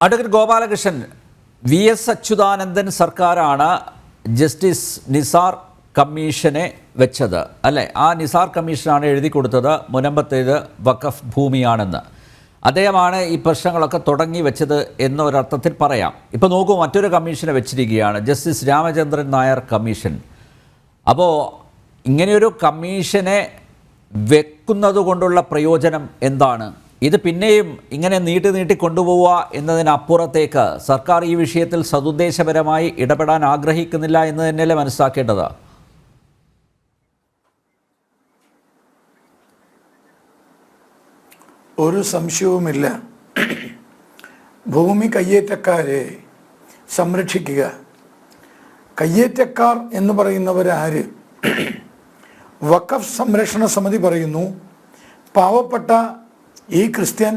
Advocate Gopalakrishnan, VS Achuthanandan സർക്കാരാണ് justice Nisar കമ്മീഷനെ വെച്ചത് അല്ലേ? ആ നിസാർ കമ്മീഷനാണ് എഴുതി കൊടുത്തത് മുനമ്പത്തേത് വഖഫ് ഭൂമിയാണെന്ന്. അദ്ദേഹമാണ് ഈ പ്രശ്നങ്ങളൊക്കെ തുടങ്ങി വെച്ചത് എന്നൊരർത്ഥത്തിൽ പറയാം. ഇപ്പോൾ നോക്കൂ, മറ്റൊരു കമ്മീഷനെ വെച്ചിരിക്കുകയാണ്, ജസ്റ്റിസ് രാമചന്ദ്രൻ നായർ കമ്മീഷൻ. അപ്പോൾ ഇങ്ങനെയൊരു കമ്മീഷനെ വെക്കുന്നത് കൊണ്ടുള്ള പ്രയോജനം എന്താണ്? ഇത് പിന്നെയും ഇങ്ങനെ നീട്ടി കൊണ്ടുപോവുക എന്നതിനപ്പുറത്തേക്ക് സർക്കാർ ഈ വിഷയത്തിൽ സതുദ്ദേശപരമായി ഇടപെടാൻ ആഗ്രഹിക്കുന്നില്ല എന്ന് തന്നെയല്ലേ മനസ്സിലാക്കേണ്ടത്? ഒരു സംശയവുമില്ല, ഭൂമി കയ്യേറ്റക്കാരെ സംരക്ഷിക്കുക. കയ്യേറ്റക്കാർ എന്ന് പറയുന്നവരാര്? വഖഫ് സംരക്ഷണ സമിതി പറയുന്നു, പാവപ്പെട്ട ഈ ക്രിസ്ത്യൻ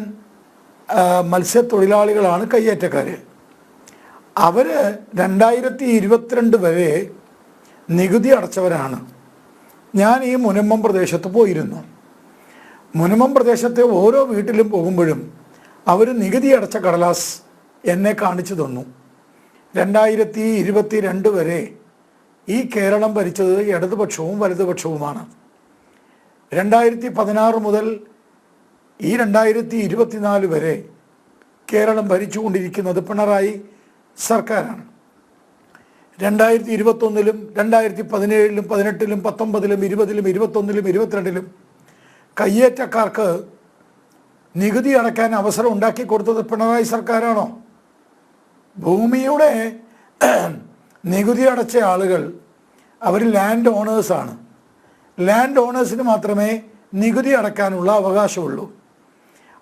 മത്സ്യത്തൊഴിലാളികളാണ് കയ്യേറ്റക്കാർ. അവർ 2022 വരെ നികുതി അടച്ചവരാണ്. ഞാൻ ഈ മുനമ്പം പ്രദേശത്ത് പോയിരുന്നു. മുനമ്പം പ്രദേശത്തെ ഓരോ വീട്ടിലും പോകുമ്പോഴും അവർ നികുതി അടച്ച കടലാസ് എന്നെ കാണിച്ചു തന്നു. 2022 വരെ ഈ കേരളം ഭരിച്ചത് ഇടതുപക്ഷവും വലതുപക്ഷവുമാണ്. 2016 മുതൽ ഈ 2024 വരെ കേരളം ഭരിച്ചുകൊണ്ടിരിക്കുന്നത് പിണറായി സർക്കാരാണ്. 2021-ലും 2017-ലും 18-ലും 19-ലും 20-ലും 21-ലും 22-ലും കയ്യേറ്റക്കാർക്ക് നികുതി അടയ്ക്കാൻ അവസരം ഉണ്ടാക്കി കൊടുത്തത് പിണറായി സർക്കാരാണോ? ഭൂമിയുടെ നികുതി അടച്ച ആളുകൾ അവർ ലാൻഡ് ഓണേഴ്സാണ്. ലാൻഡ് ഓണേഴ്സിന് മാത്രമേ നികുതി അടയ്ക്കാനുള്ള അവകാശമുള്ളൂ.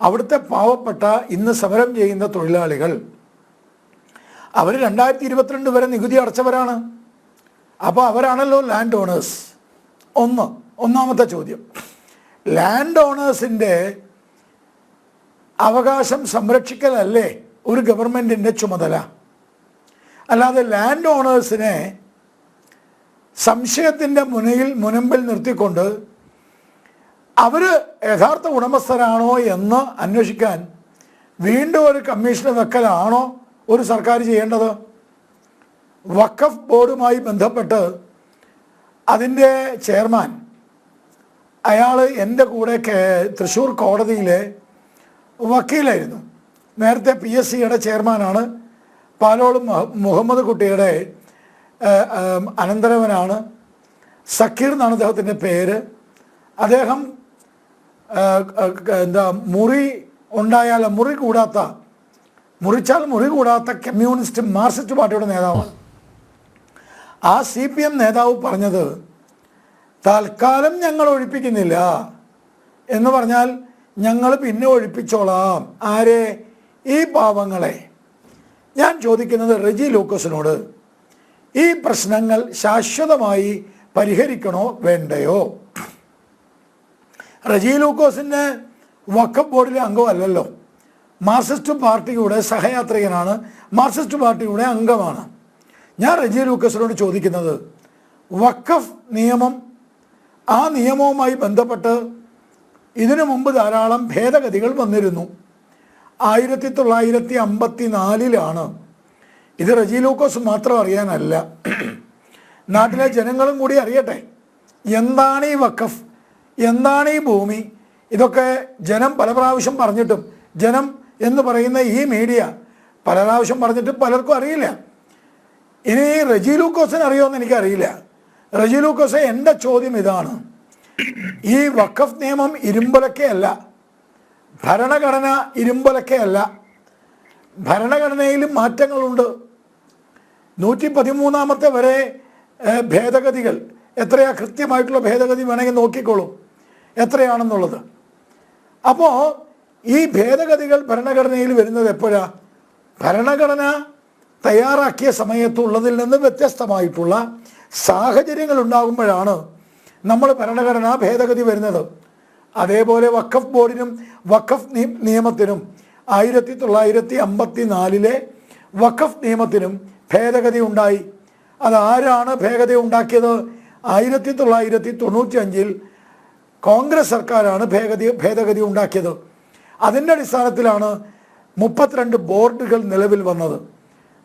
അവിടുത്തെ പാവപ്പെട്ട ഇന്ന് സമരം ചെയ്യുന്ന തൊഴിലാളികൾ അവർ 2022 വരെ നികുതി അടച്ചവരാണ്. അപ്പോൾ അവരാണല്ലോ ലാൻഡ് ഓണേഴ്സ്. ഒന്നാമത്തെ ചോദ്യം, ലാൻഡ് ഓണേഴ്സിൻ്റെ അവകാശം സംരക്ഷിക്കലല്ലേ ഒരു ഗവൺമെൻറ്റിൻ്റെ ചുമതല? അല്ലാതെ ലാൻഡ് ഓണേഴ്സിനെ സംശയത്തിൻ്റെ മുനമ്പിൽ നിർത്തിക്കൊണ്ട് അവർ യഥാർത്ഥ ഉടമസ്ഥരാണോ എന്ന് അന്വേഷിക്കാൻ വീണ്ടും ഒരു കമ്മീഷൻ വെക്കലാണോ ഒരു സർക്കാർ ചെയ്യേണ്ടത്? വഖഫ് ബോർഡുമായി ബന്ധപ്പെട്ട് അതിൻ്റെ ചെയർമാൻ, അയാൾ എൻ്റെ കൂടെ തൃശ്ശൂർ കോടതിയിലെ വക്കീലായിരുന്നു. നേരത്തെ PSCയുടെ ചെയർമാനാണ്. പാലോള് മുഹമ്മദ് കുട്ടിയുടെ അനന്തരവനാണ്. സക്കീർ എന്നാണ് അദ്ദേഹത്തിൻ്റെ പേര്. അദ്ദേഹം മുറി ഉണ്ടായാൽ മുറിച്ചാൽ മുറി കൂടാത്ത കമ്മ്യൂണിസ്റ്റ് മാർക്സിസ്റ്റ് പാർട്ടിയുടെ നേതാവാണ്. ആ CPM നേതാവ് പറഞ്ഞത്, തൽക്കാലം ഞങ്ങൾ ഒഴിപ്പിക്കുന്നില്ല എന്ന് പറഞ്ഞാൽ ഞങ്ങൾ പിന്നെ ഒഴിപ്പിച്ചോളാം. ആരെ? ഈ പാവങ്ങളെ. ഞാൻ ചോദിക്കുന്നത് റെജി ലൂക്കോസിനോട്, ഈ പ്രശ്നങ്ങൾ ശാശ്വതമായി പരിഹരിക്കണോ വേണ്ടയോ? റെജി ലൂക്കോസിൻ്റെ വഖഫ് ബോർഡിലെ അംഗമല്ലല്ലോ, മാർക്സിസ്റ്റ് പാർട്ടിയുടെ സഹയാത്രികനാണ്, മാർക്സിസ്റ്റ് പാർട്ടിയുടെ അംഗമാണ്. ഞാൻ റെജി ലൂക്കോസിനോട് ചോദിക്കുന്നത്, വഖഫ് നിയമം, ആ നിയമവുമായി ബന്ധപ്പെട്ട് ഇതിനു മുമ്പ് ധാരാളം ഭേദഗതികൾ വന്നിരുന്നു. 1954-ലാണ്. ഇത് റെജി ലൂക്കോസ് മാത്രം അറിയാനല്ല, നാട്ടിലെ ജനങ്ങളും കൂടി അറിയട്ടെ. എന്താണ് ഈ വഖഫ്? എന്താണ് ഈ ഭൂമി? ഇതൊക്കെ ജനം പല പ്രാവശ്യം പറഞ്ഞിട്ടും, ജനം എന്ന് പറയുന്ന ഈ മീഡിയ പല പ്രാവശ്യം പറഞ്ഞിട്ടും പലർക്കും അറിയില്ല. ഇനി റെജി ലൂക്കോസിന് അറിയുമെന്ന് എനിക്കറിയില്ല. റെജി ലൂക്കോസ്, എൻ്റെ ചോദ്യം ഇതാണ്, ഈ വഖഫ് നിയമം ഇരുമ്പൊലക്കയല്ല, ഭരണഘടന ഇരുമ്പൊലക്കയല്ല. ഭരണഘടനയിലും മാറ്റങ്ങളുണ്ട്. 113 വരെ ഭേദഗതികൾ, എത്രയാ കൃത്യമായിട്ടുള്ള ഭേദഗതി വേണമെങ്കിൽ നോക്കിക്കോളൂ എത്രയാണെന്നുള്ളത്. അപ്പോൾ ഈ ഭേദഗതികൾ ഭരണഘടനയിൽ വരുന്നത് എപ്പോഴാണ്? ഭരണഘടന തയ്യാറാക്കിയ സമയത്തുള്ളതിൽ നിന്ന് വ്യത്യസ്തമായിട്ടുള്ള സാഹചര്യങ്ങൾ ഉണ്ടാകുമ്പോഴാണ് നമ്മൾ ഭരണഘടനാ ഭേദഗതി വരുന്നത്. അതേപോലെ വഖഫ് ബോർഡിനും വഖഫ് നിയമത്തിനും 1954-ലെ വഖഫ് നിയമത്തിനും ഭേദഗതി ഉണ്ടായി. അതാരാണ് ഭേദഗതി ഉണ്ടാക്കിയത്? 1995-ൽ കോൺഗ്രസ് സർക്കാരാണ് ഭേദഗതി ഉണ്ടാക്കിയത്. അതിൻ്റെ അടിസ്ഥാനത്തിലാണ് 32 ബോർഡുകൾ നിലവിൽ വന്നത്,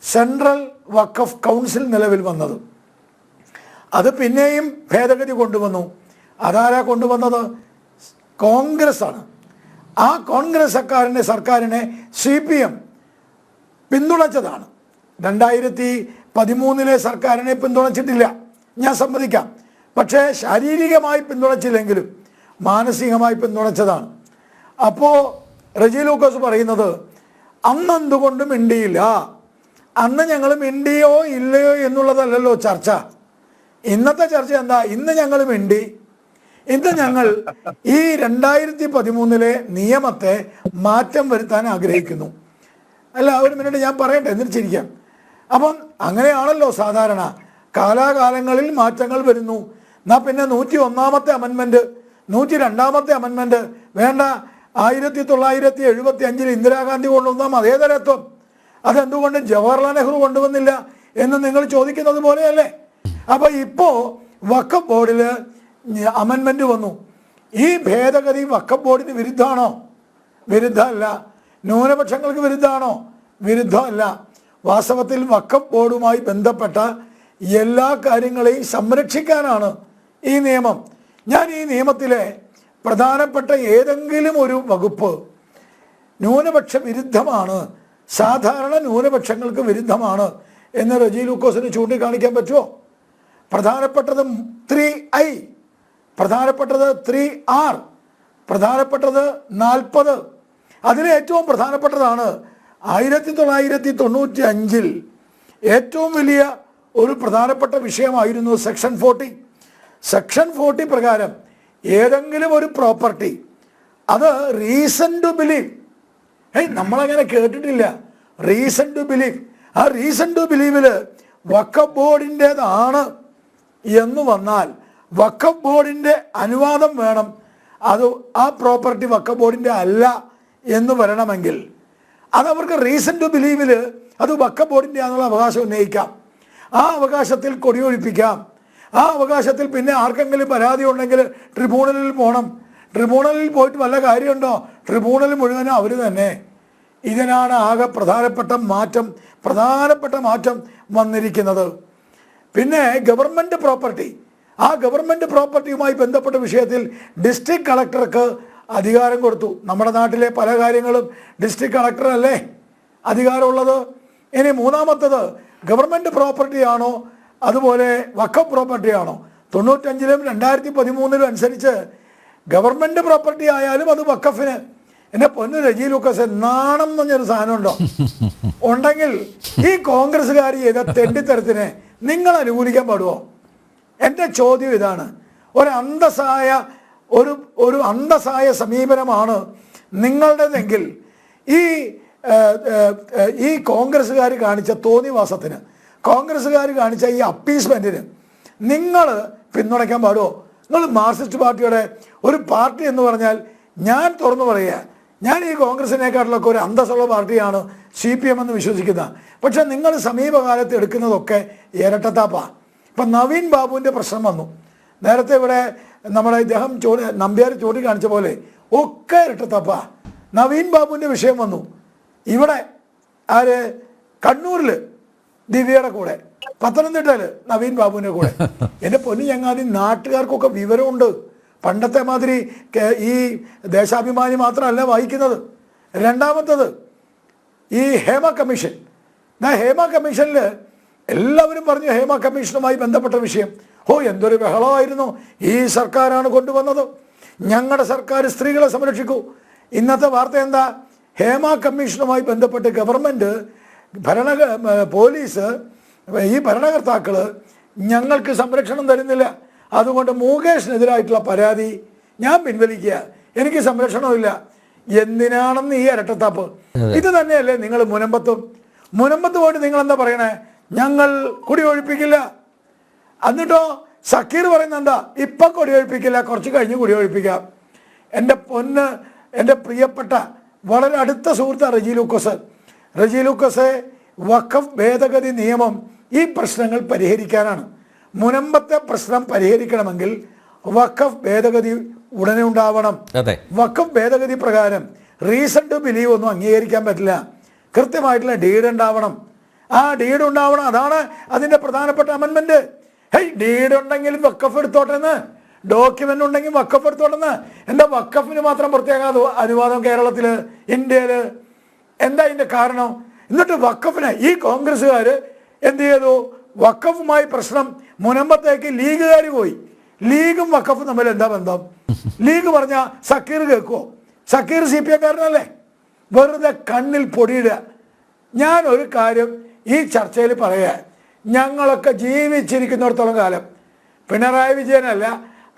സെൻട്രൽ വഖഫ് കൗൺസിൽ നിലവിൽ വന്നത്. അത് പിന്നെയും ഭേദഗതി കൊണ്ടുവന്നു. അതാരാ കൊണ്ടുവന്നത്? കോൺഗ്രസ് ആണ്. ആ കോൺഗ്രസ് സർക്കാരിനെ CPM പിന്തുണച്ചതാണ്. 2013 സർക്കാരിനെ പിന്തുണച്ചിട്ടില്ല, ഞാൻ സമ്മതിക്കാം. പക്ഷേ ശാരീരികമായി പിന്തുണച്ചില്ലെങ്കിലും മാനസികമായി പിന്തുണച്ചതാണ്. അപ്പോൾ റജി ലൂക്കോസ് പറയുന്നത് അന്ന് എന്തുകൊണ്ട് മിണ്ടിയില്ല, അന്ന് ഞങ്ങൾ മിണ്ടിയോ ഇല്ലയോ എന്നുള്ളതല്ലല്ലോ ചർച്ച. ഇന്നത്തെ ചർച്ച എന്താ? ഇന്ന് ഞങ്ങൾ മിണ്ടി, ഇന്ന് ഞങ്ങൾ ഈ 2013 നിയമത്തെ മാറ്റം വരുത്താൻ ആഗ്രഹിക്കുന്നു. അല്ല, ഒരു മിനിറ്റ് ഞാൻ പറയട്ടെ, എന്നിട്ട് ചിരിക്കാം. അപ്പം അങ്ങനെയാണല്ലോ സാധാരണ, കാലാകാലങ്ങളിൽ മാറ്റങ്ങൾ വരുന്നു. എന്നാൽ പിന്നെ 101-ാമത്തെ അമെൻമെൻറ്റ്, 102-ാമത്തെ അമെൻമെൻറ്റ് വേണ്ട, 1975 ഇന്ദിരാഗാന്ധി കൊണ്ടുവന്ന മതേതരത്വം അതെന്തുകൊണ്ട് ജവഹർലാൽ നെഹ്റു കൊണ്ടുവന്നില്ല എന്ന് നിങ്ങൾ ചോദിക്കുന്നത് പോലെയല്ലേ? അപ്പോൾ ഇപ്പോൾ വഖഫ് ബോർഡിൽ അമെൻമെൻറ്റ് വന്നു. ഈ ഭേദഗതി വഖഫ് ബോർഡിന് വിരുദ്ധമാണോ? വിരുദ്ധമല്ല. ന്യൂനപക്ഷങ്ങൾക്ക് വിരുദ്ധമാണോ? വിരുദ്ധമല്ല. വാസ്തവത്തിൽ വഖഫ് ബോർഡുമായി ബന്ധപ്പെട്ട എല്ലാ കാര്യങ്ങളെയും സംരക്ഷിക്കാനാണ് ഈ നിയമം. ഞാൻ ഈ നിയമത്തിലെ പ്രധാനപ്പെട്ട ഏതെങ്കിലും ഒരു വകുപ്പ് ന്യൂനപക്ഷ വിരുദ്ധമാണ്, സാധാരണ ന്യൂനപക്ഷങ്ങൾക്ക് വിരുദ്ധമാണ് എന്ന് റജി ലൂക്കോസിന് ചൂണ്ടിക്കാണിക്കാൻ പറ്റുമോ? പ്രധാനപ്പെട്ടത് 3I, പ്രധാനപ്പെട്ടത് 3R, പ്രധാനപ്പെട്ടത് 40. അതിൽ ഏറ്റവും പ്രധാനപ്പെട്ടതാണ് 1995 ഏറ്റവും വലിയ ഒരു പ്രധാനപ്പെട്ട വിഷയമായിരുന്നു സെക്ഷൻ 40. സെക്ഷൻ 40 പ്രകാരം ഏതെങ്കിലും ഒരു പ്രോപ്പർട്ടി അത് റീസൺ ടു ബിലീവ്, നമ്മളങ്ങനെ കേട്ടിട്ടില്ല റീസൺ ടു ബിലീവ്. ആ റീസൺ ടു ബിലീവിൽ വഖഫ് ബോർഡിൻ്റേതാണ് എന്ന് വന്നാൽ വഖഫ് ബോർഡിൻ്റെ അനുവാദം വേണം. അത് ആ പ്രോപ്പർട്ടി വഖഫ് ബോർഡിൻ്റെ അല്ല എന്ന് വരണമെങ്കിൽ അതവർക്ക് റീസൺ ടു ബിലീവിൽ അത് വഖഫ് ബോർഡിൻ്റെ ആണെന്നുള്ള അവകാശം ഉന്നയിക്കാം. ആ അവകാശത്തിൽ കൊടിയൊഴിപ്പിക്കാം. ആ അവകാശത്തിൽ പിന്നെ ആർക്കെങ്കിലും പരാതി ഉണ്ടെങ്കിൽ ട്രിബ്യൂണലിൽ പോകണം. ട്രിബ്യൂണലിൽ പോയിട്ട് വല്ല കാര്യമുണ്ടോ? ട്രിബ്യൂണൽ മുഴുവനും അവർ തന്നെ. ഇതിനാണ് ആകെ പ്രധാനപ്പെട്ട മാറ്റം വന്നിരിക്കുന്നത്. പിന്നെ ഗവൺമെൻറ് പ്രോപ്പർട്ടി, ആ ഗവൺമെൻറ് പ്രോപ്പർട്ടിയുമായി ബന്ധപ്പെട്ട വിഷയത്തിൽ ഡിസ്ട്രിക്ട് കളക്ടർക്ക് അധികാരം കൊടുത്തു. നമ്മുടെ നാട്ടിലെ പല കാര്യങ്ങളും ഡിസ്ട്രിക്ട് കളക്ടറല്ലേ അധികാരമുള്ളത്. ഇനി മൂന്നാമത്തത് ഗവൺമെൻറ് പ്രോപ്പർട്ടിയാണോ അതുപോലെ വഖഫ് പ്രോപ്പർട്ടിയാണോ? 95-ലും 2013-ലും അനുസരിച്ച് ഗവൺമെൻറ് പ്രോപ്പർട്ടി ആയാലും അത് വഖഫിന്. എൻ്റെ പൊന്നു റജി ലൂക്കോസ്, നാണം എന്ന് പറഞ്ഞൊരു സാധനം ഉണ്ടോ? ഉണ്ടെങ്കിൽ ഈ കോൺഗ്രസ്സുകാർ ചെയ്ത തെണ്ടിത്തരത്തിനെ നിങ്ങൾ അനുകൂലിക്കാൻ പാടുമോ? എൻ്റെ ചോദ്യം ഇതാണ്. ഒരു അന്തസ്സായ സമീപനമാണ് നിങ്ങളുടേതെങ്കിൽ ഈ കോൺഗ്രസ്സുകാർ കാണിച്ച തോന്നിവാസത്തിന്, കോൺഗ്രസ്സുകാർ കാണിച്ച ഈ അപ്പീസ്മെൻറ്റിന് നിങ്ങൾ പിന്തുണയ്ക്കാൻ പാടുമോ? നിങ്ങൾ മാർക്സിസ്റ്റ് പാർട്ടിയുടെ ഒരു പാർട്ടി എന്ന് പറഞ്ഞാൽ, ഞാൻ തുറന്നു പറയുക, ഞാൻ ഈ കോൺഗ്രസിനെക്കാട്ടിലൊക്കെ ഒരു അന്തസ്സുള്ള പാർട്ടിയാണ് CPM എന്ന് വിശ്വസിക്കുന്ന. പക്ഷെ നിങ്ങൾ സമീപകാലത്ത് എടുക്കുന്നതൊക്കെ ഇരട്ടത്താപ്പാണ്. ഇപ്പം നവീൻ ബാബുവിൻ്റെ പ്രശ്നം വന്നു. നേരത്തെ ഇവിടെ നമ്മുടെ ഇദ്ദേഹം നമ്പ്യാർ ചൂണ്ടിക്കാണിച്ച പോലെ ഒക്കെ ഇരട്ടത്താപ്പാണ്. നവീൻ ബാബുവിൻ്റെ വിഷയം വന്നു. ഇവിടെ കണ്ണൂരിൽ ദിവ്യയുടെ കൂടെ, പത്തനംതിട്ടയിൽ നവീൻ ബാബുവിൻ്റെ കൂടെ. എൻ്റെ പൊന്നു ചങ്ങാതി, നാട്ടുകാർക്കൊക്കെ വിവരമുണ്ട്. പണ്ടത്തെ മാതിരി ഈ ദേശാഭിമാനി മാത്രമല്ല വായിക്കുന്നത്. രണ്ടാമത്തത് ഈ ഹേമ കമ്മീഷൻ. ഹേമ കമ്മീഷനിൽ എല്ലാവരും പറഞ്ഞു ഹേമ കമ്മീഷനുമായി ബന്ധപ്പെട്ട വിഷയം, എന്തൊരു ബഹളമായിരുന്നു. ഈ സർക്കാരാണ് കൊണ്ടുവന്നത്, ഞങ്ങളുടെ സർക്കാർ സ്ത്രീകളെ സംരക്ഷിക്കൂ. ഇന്നത്തെ വാർത്ത എന്താ? ഹേമ കമ്മീഷനുമായി ബന്ധപ്പെട്ട് ഗവൺമെൻറ്, പോലീസ്, ഈ ഭരണകർത്താക്കൾ ഞങ്ങൾക്ക് സംരക്ഷണം തരുന്നില്ല, അതുകൊണ്ട് മുകേഷിനെതിരായിട്ടുള്ള പരാതി ഞാൻ പിൻവലിക്കുക, എനിക്ക് സംരക്ഷണമില്ല. എന്തിനാണെന്ന് ഈ ഇരട്ടത്താപ്പ്? ഇത് തന്നെയല്ലേ നിങ്ങൾ മുനമ്പത്ത് പോയിട്ട് നിങ്ങൾ എന്താ പറയണേ? ഞങ്ങൾ കുടിയൊഴിപ്പിക്കില്ല. എന്നിട്ടോ സക്കീർ പറയുന്നെന്താ? ഇപ്പം കുടിയൊഴിപ്പിക്കില്ല, കുറച്ച് കഴിഞ്ഞ് കുടിയൊഴിപ്പിക്കാം. എൻ്റെ പൊന്ന്, എൻ്റെ പ്രിയപ്പെട്ട വളരെ അടുത്ത സുഹൃത്താണ് റജി ലൂക്കോസ്. വഖഫ് ഭേദഗതി നിയമം ഈ പ്രശ്നങ്ങൾ പരിഹരിക്കാനാണ്. മുനമ്പത്തെ പ്രശ്നം പരിഹരിക്കണമെങ്കിൽ വഖഫ് ഭേദഗതി ഉടനെ ഉണ്ടാവണം. വഖഫ് ഭേദഗതി പ്രകാരം റീസൺ ടു ബിലീവ് ഒന്നും അംഗീകരിക്കാൻ പറ്റില്ല. കൃത്യമായിട്ടുള്ള ഡീഡ് ഉണ്ടാവണം. ആ ഡീഡ് ഉണ്ടാവണം. അതാണ് അതിൻ്റെ പ്രധാനപ്പെട്ട അമെൻമെൻറ്റ്. ഡീഡ് ഉണ്ടെങ്കിൽ വഖഫ് എടുത്തോട്ടെന്ന്, ഡോക്യുമെൻ്റ് ഉണ്ടെങ്കിൽ വഖഫ് എടുത്തോട്ടെന്ന്. എന്താ വഖഫിന് മാത്രം പ്രത്യേക അനുവാദം കേരളത്തിൽ, ഇന്ത്യയിൽ? എന്താ ഇതിൻ്റെ കാരണം? എന്നിട്ട് വഖഫിന് ഈ കോൺഗ്രസ്സുകാർ എന്ത് ചെയ്തു? വഖഫുമായി പ്രശ്നം മുനമ്പത്തേക്ക് ലീഗുകാർ പോയി. ലീഗും വഖഫും തമ്മിൽ എന്താ ബന്ധം? ലീഗ് പറഞ്ഞാൽ സക്കീർ കേൾക്കുമോ? സക്കീർ CPM കാരനല്ലേ? വെറുതെ കണ്ണിൽ പൊടിയിടുക. ഞാൻ ഒരു കാര്യം ഈ ചർച്ചയിൽ പറയാം. ഞങ്ങളൊക്കെ ജീവിച്ചിരിക്കുന്നിടത്തോളം കാലം പിണറായി വിജയനല്ല,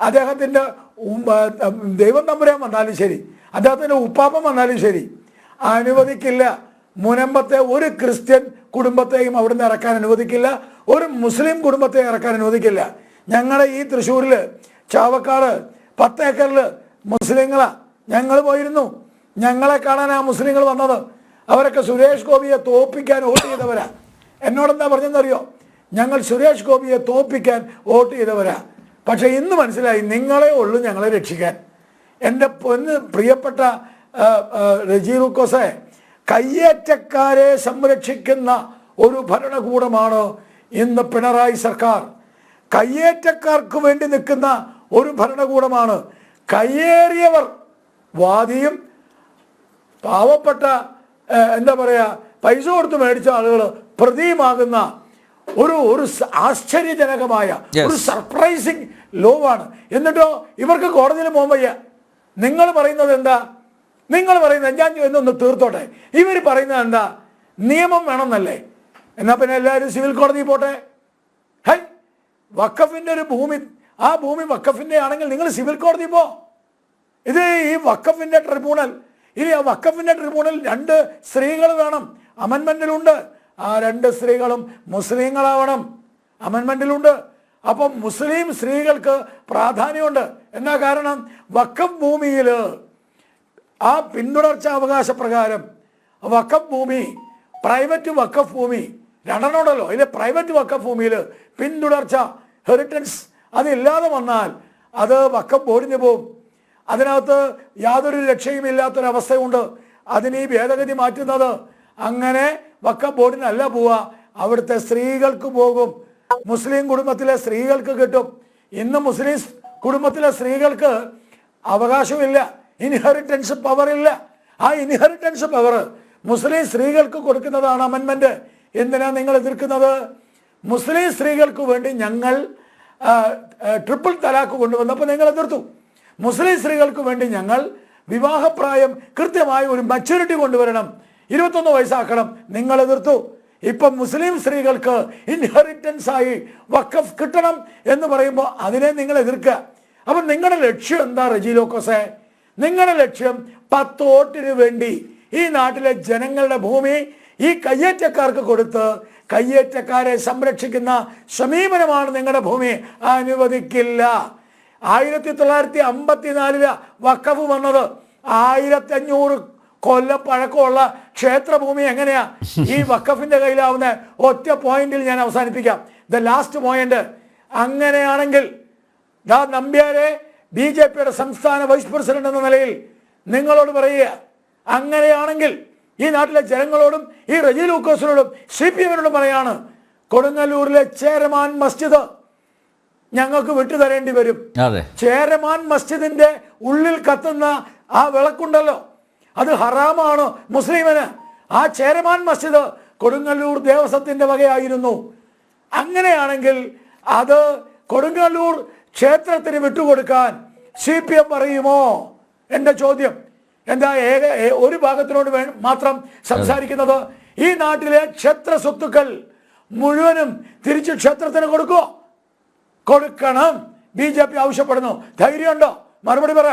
അദ്ദേഹത്തിൻ്റെ ദൈവം തമ്പുരാൻ വന്നാലും ശരി, അദ്ദേഹത്തിൻ്റെ ഉപ്പാപ്പൻ വന്നാലും ശരി, അനുവദിക്കില്ല. മുനമ്പത്തെ ഒരു ക്രിസ്ത്യൻ കുടുംബത്തെയും അവിടുന്ന് ഇറക്കാൻ അനുവദിക്കില്ല, ഒരു മുസ്ലിം കുടുംബത്തെ ഇറക്കാൻ അനുവദിക്കില്ല. ഞങ്ങളുടെ ഈ തൃശ്ശൂരിൽ ചാവക്കാട് 10 ഏക്കറിൽ മുസ്ലിങ്ങളാണ്. ഞങ്ങൾ പോയിരുന്നു. ഞങ്ങളെ കാണാൻ ആ മുസ്ലിങ്ങൾ വന്നത്. അവരൊക്കെ സുരേഷ് ഗോപിയെ തോൽപ്പിക്കാൻ വോട്ട് ചെയ്തവരാ. എന്നോടെന്താ പറഞ്ഞെന്നറിയോ? ഞങ്ങൾ സുരേഷ് ഗോപിയെ തോൽപ്പിക്കാൻ വോട്ട് ചെയ്തവരാ. പക്ഷേ ഇന്ന് മനസ്സിലായി, നിങ്ങളെ ഉള്ളൂ ഞങ്ങളെ രക്ഷിക്കാൻ. എൻ്റെ പ്രിയപ്പെട്ട റജി ലൂക്കോസെ, കയ്യേറ്റക്കാരെ സംരക്ഷിക്കുന്ന ഒരു ഭരണകൂടമാണ് ഇന്ന് പിണറായി സർക്കാർ. കയ്യേറ്റക്കാർക്ക് വേണ്ടി നിൽക്കുന്ന ഒരു ഭരണകൂടമാണ്. കയ്യേറിയവർ വാദിയും പാവപ്പെട്ട എന്താ പറയുക പൈസ കൊടുത്ത് മേടിച്ച ആളുകൾ പ്രതിയുമാകുന്ന ഒരു ആശ്ചര്യജനകമായ ഒരു സർപ്രൈസിങ് ലോ ആണ്. എന്നിട്ടോ ഇവർക്ക് കോടതിയിൽ പോകാൻ വയ്യ. നിങ്ങൾ പറയുന്നത് എന്താ? നിങ്ങൾ പറയുന്നത് ഞാൻ എന്നൊന്ന് തീർത്തോട്ടെ. ഇവർ പറയുന്നത് എന്താ? നിയമം വേണമെന്നല്ലേ? എന്നാൽ പിന്നെ എല്ലാവരും സിവിൽ കോടതിയിൽ പോട്ടെ. വഖഫിൻ്റെ ഒരു ഭൂമി, ആ ഭൂമി വഖഫിൻ്റെ ആണെങ്കിൽ നിങ്ങൾ സിവിൽ കോടതി പോ. ഇത് ഈ വഖഫിൻ്റെ ട്രിബ്യൂണൽ, ഇനി ആ വഖഫിൻ്റെ ട്രിബ്യൂണൽ 2 സ്ത്രീകൾ വേണം. അമെൻമെൻറ്റിലുണ്ട്. ആ 2 സ്ത്രീകളും മുസ്ലിങ്ങളാവണം. അമെൻമെൻറ്റിലുണ്ട്. അപ്പം മുസ്ലിം സ്ത്രീകൾക്ക് പ്രാധാന്യമുണ്ട്. എന്നാ കാരണം? വഖഫ് ഭൂമിയിൽ ആ പിന്തുടർച്ച അവകാശ പ്രകാരം വഖഫ് ഭൂമി, പ്രൈവറ്റ് വഖഫ് ഭൂമി 2 ഉണ്ടല്ലോ. അതിൽ പ്രൈവറ്റ് വഖഫ് ഭൂമിയിൽ പിന്തുടർച്ച ഹെറിറ്റൻസ് അതില്ലാതെ വന്നാൽ അത് വഖഫ് ബോർഡിന് പോകും. അതിനകത്ത് യാതൊരു രക്ഷയുമില്ലാത്തൊരവസ്ഥയുണ്ട്. അതിന് ഈ ഭേദഗതി മാറ്റുന്നത്. അങ്ങനെ വഖഫ് ബോർഡിനല്ല പോവുക, അവിടുത്തെ സ്ത്രീകൾക്ക് പോകും. മുസ്ലിം കുടുംബത്തിലെ സ്ത്രീകൾക്ക് കിട്ടും. ഇന്ന് മുസ്ലിം കുടുംബത്തിലെ സ്ത്രീകൾക്ക് അവകാശമില്ല, ഇൻഹെറിറ്റൻസ് പവർ ഇല്ല. ആ ഇൻഹെറിറ്റൻസ് പവർ മുസ്ലിം സ്ത്രീകൾക്ക് കൊടുക്കുന്നതാണ് അമെൻമെൻറ്റ്. എന്തിനാണ് നിങ്ങൾ എതിർക്കുന്നത്? മുസ്ലിം സ്ത്രീകൾക്ക് വേണ്ടി ഞങ്ങൾ ട്രിപ്പിൾ തലാഖ് കൊണ്ടുവന്നപ്പോൾ നിങ്ങൾ എതിർത്തു. മുസ്ലിം സ്ത്രീകൾക്ക് വേണ്ടി ഞങ്ങൾ വിവാഹപ്രായം കൃത്യമായി ഒരു മച്യൂരിറ്റി കൊണ്ടുവരണം, 21 വയസ്സാക്കണം, നിങ്ങൾ എതിർത്തു. ഇപ്പം മുസ്ലിം സ്ത്രീകൾക്ക് ഇൻഹെറിറ്റൻസ് ആയി വഖഫ് കിട്ടണം എന്ന് പറയുമ്പോൾ അതിനെ നിങ്ങൾ എതിർക്കുക. അപ്പം നിങ്ങളുടെ ലക്ഷ്യം എന്താ റജി ലൂക്കോസെ? നിങ്ങളുടെ ലക്ഷ്യം 10 വോട്ടിന് വേണ്ടി ഈ നാട്ടിലെ ജനങ്ങളുടെ ഭൂമി ഈ കയ്യേറ്റക്കാർക്ക് കൊടുത്ത് കയ്യേറ്റക്കാരെ സംരക്ഷിക്കുന്ന സമീപനമാണ് നിങ്ങളുടെ ഭൂമി. അനുവദിക്കില്ല. 1954 വഖഫ് വന്നത്. 1500 കൊല്ലം പഴക്കമുള്ള ക്ഷേത്രഭൂമി എങ്ങനെയാ ഈ വഖഫിന്റെ കയ്യിലാവുന്ന? ഒറ്റ പോയിന്റിൽ ഞാൻ അവസാനിപ്പിക്കാം. The last point. അങ്ങനെയാണെങ്കിൽ നമ്പ്യാരെ BJPയുടെ സംസ്ഥാന വൈസ് പ്രസിഡന്റ് എന്ന നിലയിൽ നിങ്ങളോട് പറയുക, അങ്ങനെയാണെങ്കിൽ ഈ നാട്ടിലെ ജനങ്ങളോടും ഈ റജി ലൂക്കോസിനോടും CPMനോടും പറയാണ്, കൊടുങ്ങല്ലൂരിലെ ചേരമാൻ മസ്ജിദ് ഞങ്ങൾക്ക് വിട്ടുതരേണ്ടി വരും. ചേരമാൻ മസ്ജിദിന്റെ ഉള്ളിൽ കത്തുന്ന ആ വിളക്കുണ്ടല്ലോ, അത് ഹറാമാണ് മുസ്ലിമിന്. ആ ചേരമാൻ മസ്ജിദ് കൊടുങ്ങല്ലൂർ ദേവസ്വത്തിന്റെ വകയായിരുന്നു. അങ്ങനെയാണെങ്കിൽ അത് കൊടുങ്ങല്ലൂർ ക്ഷേത്രത്തിന് വിട്ടുകൊടുക്കാൻ CPM പറയുമോ? എൻ്റെ ചോദ്യം. എന്താ ഒരു ഭാഗത്തിനോട് മാത്രം സംസാരിക്കുന്നത്? ഈ നാട്ടിലെ ക്ഷേത്ര സ്വത്തുക്കൾ മുഴുവനും തിരിച്ച് ക്ഷേത്രത്തിന് കൊടുക്കുമോ? കൊടുക്കണം. BJP ആവശ്യപ്പെടുന്നു. ധൈര്യമുണ്ടോ? മറുപടി പറ.